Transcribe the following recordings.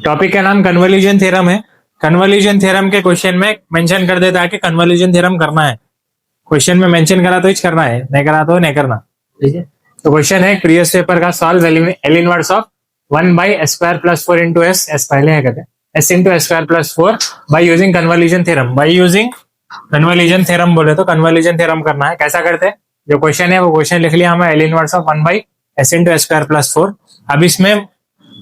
Topic का नाम convolution theorem है। कन्वोल्यूशन थ्योरम के क्वेश्चन में मेंशन कर देता है कि कन्वोल्यूशन थ्योरम करना है। क्वेश्चन में मेंशन करा तो ही करना है, नहीं करा तो नहीं करना। ठीक है, तो क्वेश्चन है प्रीवियस पेपर का, solve L inverse of 1/s² + 4 × s, s पहले है कहते हैं, s × s² + 4 by using convolution theorem. By using convolution theorem बोले तो कन्वोल्यूशन थ्योरम करना है। कैसा करते हैं, जो क्वेश्चन है वो क्वेश्चन लिख लिया हमें, L inverse of 1/s × s² + 4। अब इसमें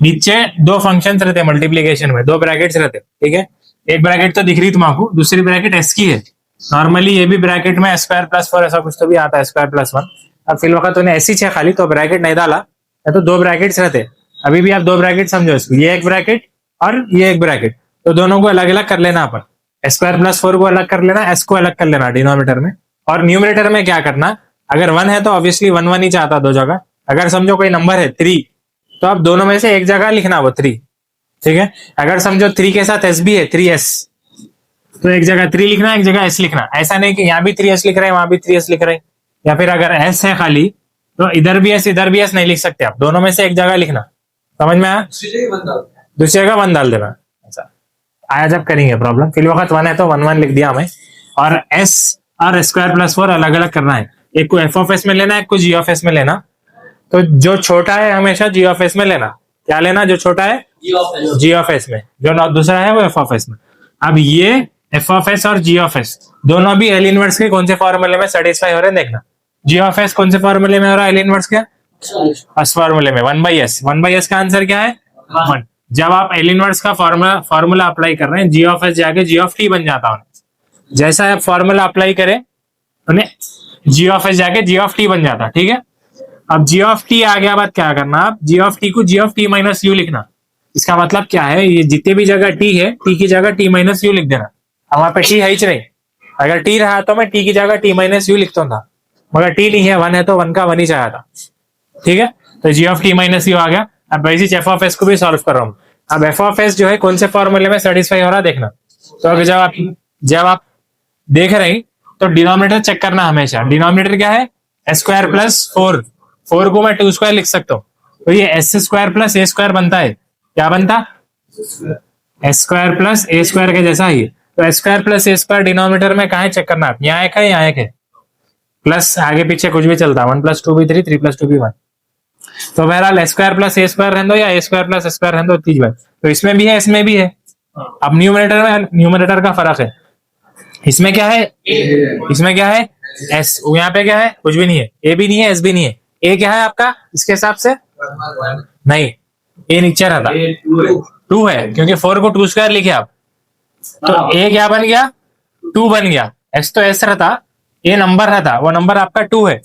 नीचे दो फंक्शन रहते हैं मल्टीप्लीकेशन में, दो ब्रैकेट्स रहते हैं। ठीक है, एक ब्रैकेट तो दिख रही तुम्हारा, दूसरी ब्रैकेट एस की है। नॉर्मली ये भी ब्रैकेट में s² + 4 ऐसा कुछ तो भी आता है, s² + 1। अब फिल वक्त तूने ऐसी है खाली, तो ब्रैकेट नहीं डाला, तो दो ब्रैकेट्स रहते। अभी भी आप दो ब्रैकेट समझो इसको, ये एक ब्रैकेट और ये एक ब्रैकेट, तो दोनों को अलग अलग कर लेना अपन। s² + 4 को अलग कर लेना, s को अलग कर लेना डिनोमिनेटर में। और न्यूमरेटर में क्या करना, अगर 1 है तो ऑब्वियसली 1 1 ही चाहता दो जगह। अगर समझो कोई नंबर है 3, तो आप दोनों में से एक जगह लिखना वो 3। ठीक है, अगर समझो 3 के साथ s भी है, 3s, तो एक जगह 3 लिखना, एक जगह s लिखना। ऐसा नहीं कि यहाँ भी 3s लिख रहे हैं, वहां भी 3s लिख रहे हैं। या फिर अगर s है खाली, तो इधर भी s इधर भी s नहीं लिख सकते आप, दोनों में से एक जगह लिखना। समझ में आया? दूसरी जगह 1 डाल देना। अच्छा, आया जब करेंगे प्रॉब्लम। फिर वक्त 1 है तो 1 1 लिख दिया हमें। और s और s² + 4 अलग अलग करना है। एक को f में लेना है, एक को g में लेना। तो जो छोटा है हमेशा g में लेना। क्या लेना, जो छोटा है g में, जो दूसरा है वो f में। अब ये f और g दोनों भी एल इनवर्स के कौन से फॉर्मूले में सेटिस्फाई हो रहे हैं देखना। g कौन से फॉर्मूले में हो रहा है, एल इनवर्स के फर्स्ट फॉर्मूले में 1/s। 1/s का आंसर क्या है, 1। जब आप एल इनवर्स का फॉर्मूला अप्लाई कर रहे हैं, g जाके g बन जाता है। जैसा आप फॉर्मूला अप्लाई करें उन्हें g जाके g बन जाता। ठीक है, अब g आ गया, बाद क्या करना, आप g को g - u लिखना। इसका मतलब क्या है, ये जितने भी जगह t है, t की जगह t - u लिख देना। अब वहां पे t है ही नहीं, अगर t रहा तो मैं t की जगह t - u लिखता था, मगर t नहीं है, 1 है तो 1 का 1 ही चाहा था। ठीक है, तो g - u आ गया। अब वैसे f को भी सॉल्व कर रहा हूँ। अब f जो है कौन से फॉर्मूले में सेटिस्फाई हो रहा है देखना। तो अगर जब आप देख रहे हैं तो डिनोमिनेटर चेक करना हमेशा। डिनोमिनेटर क्या है, s² + 4। 4 को मैं 2² लिख सकता हूँ, तो ये s² + a² बनता है। क्या बनता, s² + a² के जैसा ही। तो s² + a² डिनोमिनेटर में कहा है चेक करना, यहाँ एक है, यहाँ एक है, प्लस आगे पीछे कुछ भी चलता, 1 + 2 भी 3, 3 + 2 भी 1। तो बहरहाल s² + a² रहने दो या a² + s² रहने दो, तीज बार। तो इसमें भी है, इसमें भी है। अब न्यूमरेटर का फर्क है। इसमें क्या है, इसमें क्या है s, यहाँ पे क्या है, कुछ भी नहीं है, a भी नहीं है, s भी नहीं है। a क्या है आपका इसके हिसाब से, नहीं, a नीचे रहता, 2 है, क्योंकि 4 को 2² लिखे आप, तो a क्या बन गया, 2 बन गया। s तो s रहता, a नंबर रहता, वो नंबर आपका 2 है।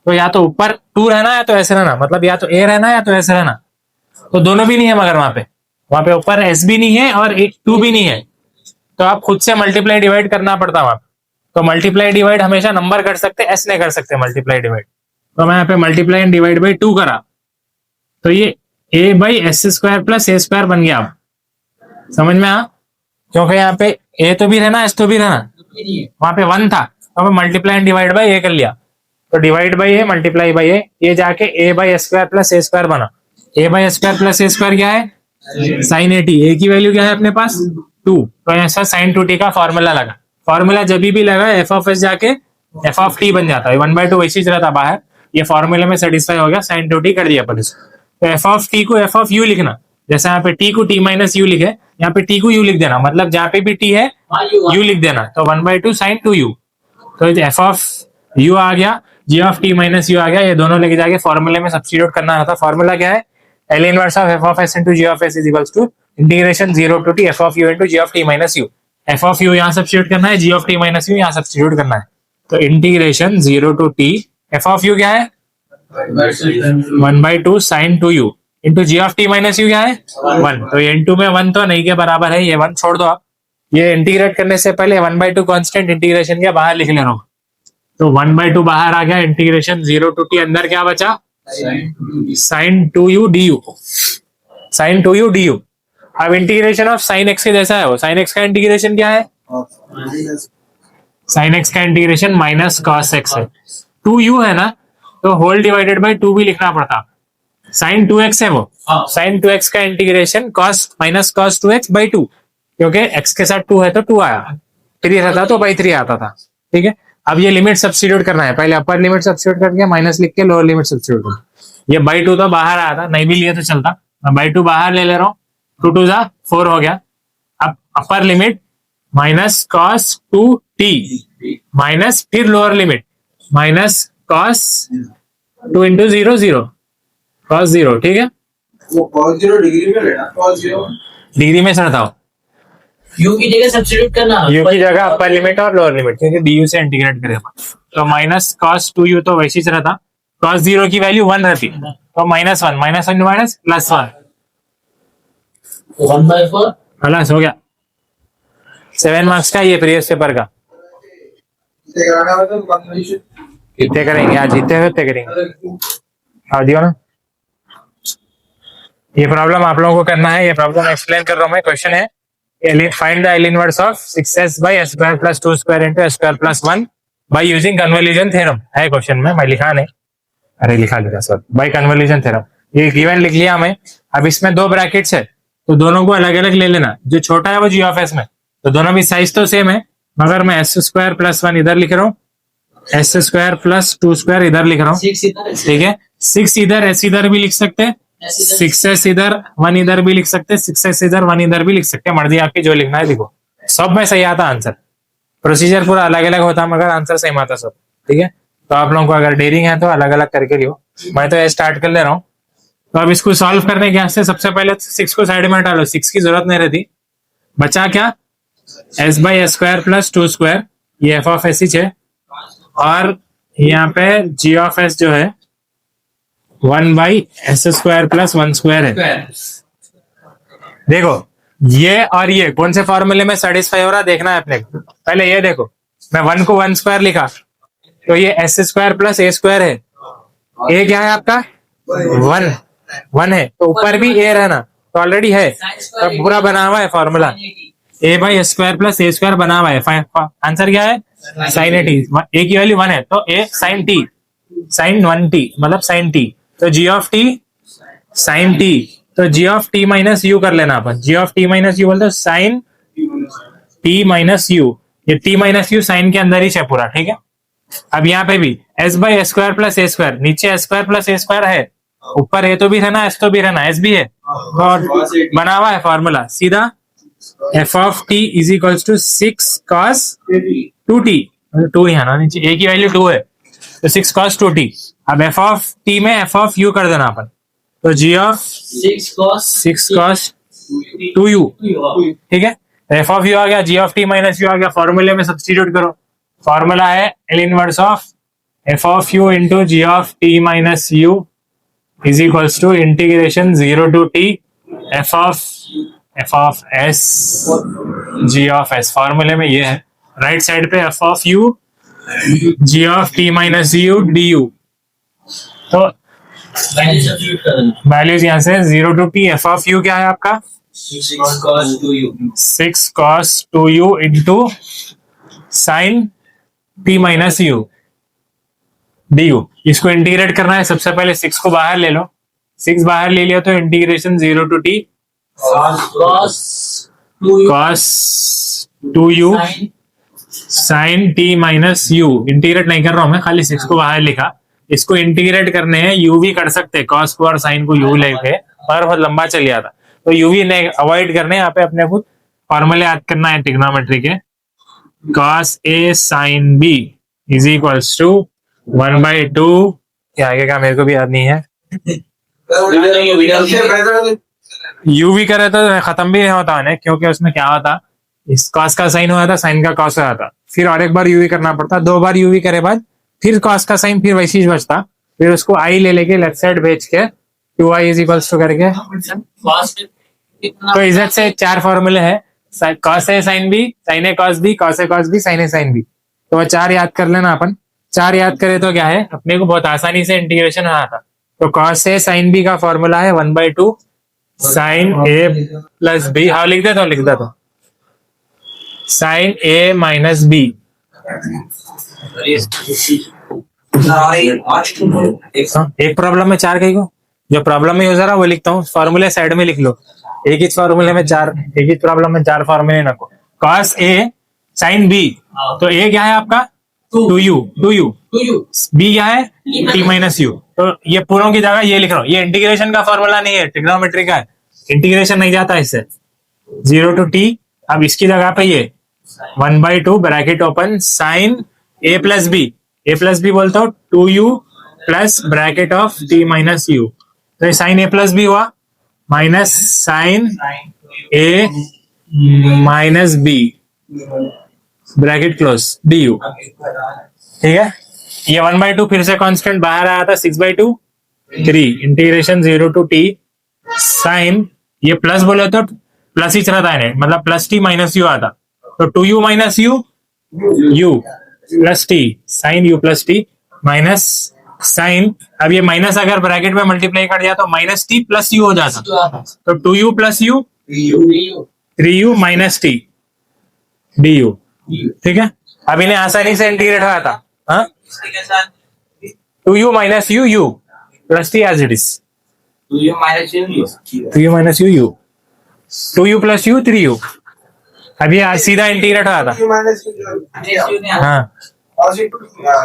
तो या तो ऊपर 2 रहना या तो s रहना, मतलब या तो a रहना या तो s रहना। तो दोनों भी नहीं है, मगर वहां पे ऊपर s भी नहीं है और 2 भी नहीं है। तो आप खुद से मल्टीप्लाई डिवाइड करना पड़ता वहां पे। तो मल्टीप्लाई डिवाइड हमेशा नंबर कर सकते, एस नहीं कर सकते मल्टीप्लाई डिवाइड। तो मैं यहाँ पे मल्टीप्लाई एंड डिवाइड बाई 2 करा, तो ये a/s² + a² बन गया। आप समझ में आ, क्योंकि यहाँ पे a तो भी रहना, s तो भी रहना, वहां पे 1 था, तो मैं multiply and divide by a कर लिया। तो divide by a multiply by a, ये जाके a/s² + a² बना। a/s² + a² क्या है, sin 80। a की वैल्यू क्या है अपने पास, 2, तो ऐसा sin 2t का फॉर्मूला लगा। फॉर्मूला जब भी लगा f जाके f बन जाता है, 1/2 वैसे ही रहता बाहर, ये फॉर्मूले में सेटिस्फाई हो गया, sin 2t कर दिया अपन इसको। तो f को f लिखना, जैसे यहाँ पे t को t - u लिखे, यहाँ पे t को u लिख देना, मतलब जहाँ पे भी t है u लिख देना। तो 1/2 sin 2u, तो f आ गया, g - u आ गया। ये दोनों लेके जाके फॉर्मूले में सब्स्टिट्यूट करना रहता। फॉर्मूला क्या है, L inverse of f × g is equals to integration 0 to t f × g - u। f यहाँ सब्स्टिट्यूट करना है, g - u यहाँ सब्स्टिट्यूट करना है। तो इंटीग्रेशन 0 to t f क्या है, 1/2 sin 2u into g - u क्या है, 1। तो ये इंटू में 1 तो नहीं के बराबर है, ये 1 छोड़ दो आप। ये इंटीग्रेट करने से पहले 1/2 कांस्टेंट इंटीग्रेशन के बाहर लिख ले रहा हूँ। तो 1/2 बाहर आ गया, इंटीग्रेशन 0 to t, अंदर क्या बचा, sin 2u du, sin 2u du। अब इंटीग्रेशन ऑफ sin x के जैसा है वो, sin x का इंटीग्रेशन क्या है, sin x का इंटीग्रेशन माइनस cos x है। 2u है ना, तो होल डिवाइडेड बाई 2 भी लिखना पड़ता, sin 2x है वो, साइन 2x का integration cos minus cos 2x by 2, क्योंकि x के साथ 2 है तो 2 आया, 3 रहता तो बाई 3 आता था। ठीक है, अब ये लिमिट सब्स्टिट्यूट करना है, पहले अपर लिमिट सब्स्टिट्यूट करके माइनस लिख के लोअर लिमिट सब्स्टिट्यूट कर। ये बाई 2 तो बाहर आया था, नहीं भी लिए तो चलता, मैं बाई 2 बाहर ले रहा हूँ, 2 2 जा 4 हो गया। अब upper limit minus cos 2t minus फिर lower limit minus cos 2 into 0 0 cos 0। ठीक है, वो cos 0 डिग्री में लेना, cos 0 डिग्री में समझाओ, यू की जगह सब्स्टिट्यूट करना, यू की जगह अपर लिमिट और लोअर लिमिट, क्योंकि डी यू से इंटीग्रेट करेगा तो माइनस cos 2u तो वैसे ही रहता, cos 0 की वैल्यू 1 रहती तो माइनस 1 माइनस प्लस 1 1/4 प्लस हो गया। 7 मार्क्स का ये प्रीवियस पेपर का। कितने करेंगे आज, जितने हुए उतने करेंगे, आ दियो ना। ये प्रॉब्लम आप लोगों को करना है, ये प्रॉब्लम एक्सप्लेन कर रहा हूँ मैं। क्वेश्चन है find the L inverse of 6s by s square plus 2 square into s square plus 1 by using convolution theorem है क्वेश्चन में, मैं लिखा नहीं, अरे लिखा सर, बाई कन्वोल्यूशन थ्योरम। ये गिवन लिख लिया हमें। अब इसमें 2 ब्रैकेट्स है तो दोनों को अलग अलग ले लेना, जो छोटा है वो g ऑफ s में, तो दोनों भी साइज तो सेम है, मगर मैं s स्क्वायर प्लस 1 इधर लिख रहा हूँ, s स्क्वायर प्लस 2 स्क्वायर इधर लिख रहा हूँ। 6 इधर, ठीक है, 6 इधर s इधर भी लिख सकते हैं, 6s इधर 1 इधर भी लिख सकते हैं, 6s इधर 1 इधर भी लिख सकते हैं, मर्जी आपकी, जो लिखना है लिखो। सब में सही आता आंसर, प्रोसीजर पूरा अलग अलग होता मगर आंसर सेम आता सब। ठीक है, तो आप लोगों को अगर डेयरिंग है तो अलग अलग करके लियो, मैं तो ये स्टार्ट कर ले रहा हूँ। तो अब इसको सॉल्व करने के वास्ते सबसे पहले 6 को साइड में हटा लो, 6 की जरूरत नहीं रहती। बचा क्या, s by S square plus 2 square, ये f ऑफ s है, और यहाँ पे g ऑफ s जो है 1 by S square plus 1 square है। देखो ये और ये कौन से फॉर्मूले में सेटिस्फाई हो रहा है देखना है अपने को। पहले ये देखो, मैं 1 को 1 स्क्वायर लिखा तो ये एस स्क्वायर प्लस ए स्क्वायर है, ए क्या है आपका 1 है, तो ऊपर भी ए रहना तो ऑलरेडी है, तो पूरा बना हुआ है formula, A by S square plus A square बना हुआ है। आंसर क्या है साइन ए टी, ए की वैल्यू 1 है तो ए साइन टी, साइन 1t मतलब साइन टी, तो g of t sine t, तो g of t minus u कर लेना अपन, g of t minus u बोलते साइन टी माइनस यू, ये t माइनस यू साइन के अंदर ही है पूरा। ठीक है, अब यहाँ पे भी s by S square plus A square, नीचे एस स्क्वायर प्लस ए स्क्वायर है, ऊपर ए तो भी रहना s तो भी रहना, s भी है और बना हुआ है फॉर्मूला सीधा, f of t is equals to 6 cos 2t, 2 है ना नीचे, a की वैल्यू 2 है तो 6 cos 2t। अब f ऑफ t में f ऑफ u कर देना अपन, तो g ऑफ 6 cos 2u। ठीक है, f ऑफ u आ गया, g of t minus u आ गया, फॉर्मूले में सब्स्टिट्यूट करो, फॉर्मूला है L inverse of f of u into g of t minus u is equals to integration 0 to t f of s g of s, फॉर्मूले में ये है, राइट साइड पे f of u g of t minus u du, तो values यहाँ से 0 to t, f of u क्या है आपका 6 cos 2u into sine t minus u du। इसको इंटीग्रेट करना है, सबसे पहले 6 को बाहर ले लो, 6 बाहर ले लिया तो integration 0 to t cos 2u sine t minus u, integrate नहीं कर रहा हूं मैं, खाली 6 को बाहर लिखा। इसको इंटीग्रेट करने हैं u भी कर सकते हैं, cos को और साइन को u लेके, पर बहुत लंबा चल गया था तो u भी नहीं अवॉइड करने, यहाँ पे अपने को फॉर्मूले याद करना है ट्रिग्नोमेट्री के, cos a sin b is equals to 1/2, क्या आगे का मेरे को भी याद नहीं है, u भी करे तो खत्म भी नहीं होता है, क्योंकि उसमें क्या होता, इस cos का साइन हुआ था, साइन का cos हुआ था, फिर और एक बार u भी करना पड़ता, 2 बार u भी करे बाद फिर cos का साइन फिर वैसे ही बचता, फिर उसको i ले लेके लेफ्ट साइड भेज के 2i इज इक्वल्स टू करके, तो इज्जत से 4 फॉर्मूले है, cos a sin b, sin a cos b, cos a cos b, sin a sin b, तो 4 याद कर लेना अपन। 4 याद करे तो क्या है, अपने को बहुत आसानी से इंटीग्रेशन आया था, तो cos a sin b का फॉर्मूला है 1/2 sin a प्लस b, हाँ लिख देता हूँ sin a माइनस b, एक प्रॉब्लम में 4 कहीं को जो प्रॉब्लम में यूज हो रहा है वो लिखता हूँ, फॉर्मूले साइड में लिख लो। एक ही फॉर्मूले में चार, एक ही प्रॉब्लम में चार फॉर्मूले रखो। कॉस ए साइन बी, तो ए क्या है आपका 2u, बी क्या है t माइनस यू। तो ये पूरों की जगह ये लिख रहा हूँ। ये इंटीग्रेशन का फॉर्मूला नहीं है, ट्रिग्नोमेट्री का है, इंटीग्रेशन नहीं जाता इससे। 0 to t, अब इसकी जगह पे ये 1/2 bracket open sine a plus b बोलता हूँ 2u plus bracket of t minus u. तो ये साइन a प्लस बी हुआ minus sine a minus b bracket close du। ठीक है, ये 1/2 फिर से कांस्टेंट बाहर आया था 6/2 3 इंटीग्रेशन 0 to t साइन, ये प्लस बोले तो प्लस ही चला था, मतलब प्लस टी माइनस यू आता, तो 2u minus u plus t sine u plus t minus sine, अब ये माइनस अगर ब्रैकेट में मल्टीप्लाई कर दिया तो माइनस टी प्लस यू हो जाता, तो 2u plus u 3u minus T du। ठीक है, अब इन्हें आसानी से इंटीग्रेट हुआ था। हाँ, 2u minus u plus t as it is, 2u minus u 2u plus u 3u। अब ये आज सीधा इंटीग्रेट हुआ था। T minus u, हाँ, cos it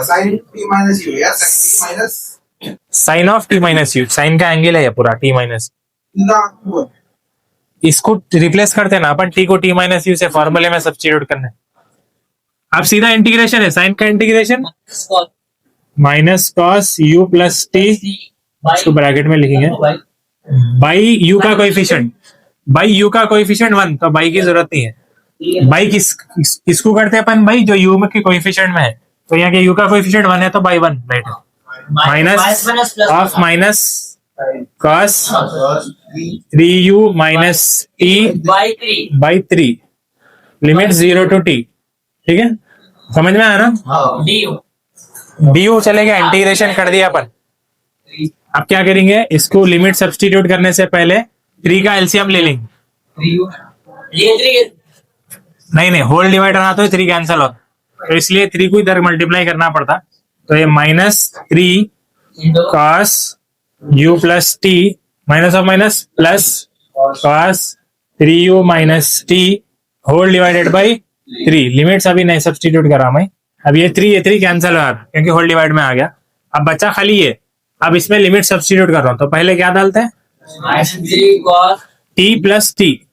sin T minus u, yeah, T minus sine of t minus u, sine का angle है ये पूरा टी माइनस, the इसको रिप्लेस करते हैं ना अपन, टी को टी माइनस यू से फॉर्मूले में सब्स्टिट्यूट करना है। अब सीधा इंटीग्रेशन है, साइन का integration minus cos u plus T, इसको ब्रैकेट में लिखेंगे बाई यू का कोएफिशिएंट, बाई यू का कोएफिशिएंट 1, तो बाई की जरूरत नहीं है। बाई किसको करते हैं अपन, बाई जो यू में के कोएफिशिएंट में है, तो यहाँ के यू का कोएफिशिएंट 1 है तो बाई 1 राइट है, minus of minus cos 3u minus T by 3 limit 0 to t। ठीक है, समझ में आया ना? du चले गया, इंटीग्रेशन कर दिया अपन। अब क्या करेंगे, इसको लिमिट सब्स्टिट्यूट करने से पहले 3 का एलसीएम ले लेंगे। नहीं, होल डिवाइडर ना तो 3 कैंसिल हो, तो इसलिए 3 को इधर मल्टीप्लाई करना पड़ता, तो ये minus 3 cos u plus t minus of minus plus cos 3u minus t whole divided by 3। Limits अभी नहीं सब्स्टिट्यूट करा मैं, अब ये 3 कैंसिल हुआ क्योंकि होल डिवाइड में आ गया। अब बचा खाली ये, अब इसमें लिमिट सब्स्टिट्यूट कर रहा हूं, तो पहले क्या डालते हैं टी प्लस टी,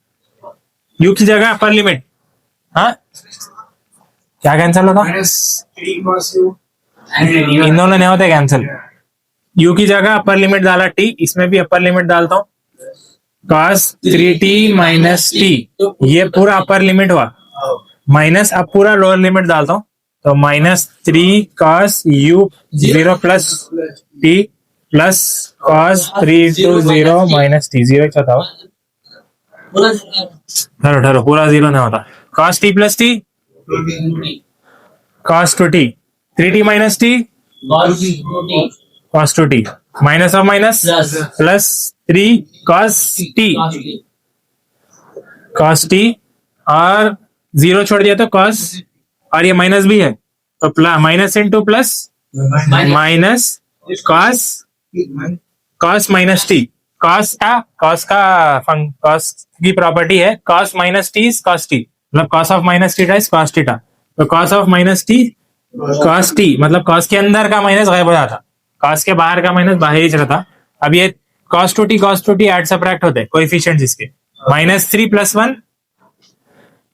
यू की जगह अपर लिमिट। हाँ, क्या कैंसिल होगा, T cos u, इन दोनों नहीं होते कैंसिल। यू की जगह अपर लिमिट डाला टी, इसमें भी अपर लिमिट डालता हूँ cos 3t माइनस टी, ये पूरा अपर लिमिट हुआ, माइनस अब पूरा लोअर लिमिट डालता हूँ, तो minus 3 cos u 0 plus T plus cos 3 to 0 minus T, 0 एक होता ठहरो पूरा 0 नहीं होता, cos t plus T cos 2t 3t minus T cos 2t minus of minus plus 3 cos t और 0 छोड़ दिया तो cos, और ये माइनस भी है तो minus into plus minus cos minus T, cos की प्रॉपर्टी है cos minus T is cos T, मतलब cos of minus theta is cos theta, तो cos of minus T cos T, मतलब cos के अंदर का माइनस गायब हो जाता, cos के बाहर का माइनस बाहर ही रहता। अब ये cos 2t ऐड सबट्रैक्ट होते हैं कोएफिशिएंट्स इसके, minus 3 plus 1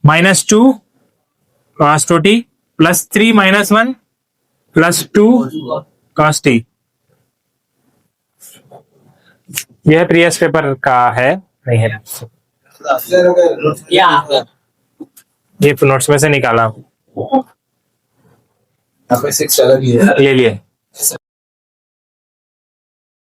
minus 2 cos 2t plus 3 minus 1 plus 2 cos t। यह प्रीवियस पेपर का है, नहीं है ये नोट्स में से निकाला, यहाँ पे 6 अलग ही है। ले लिए।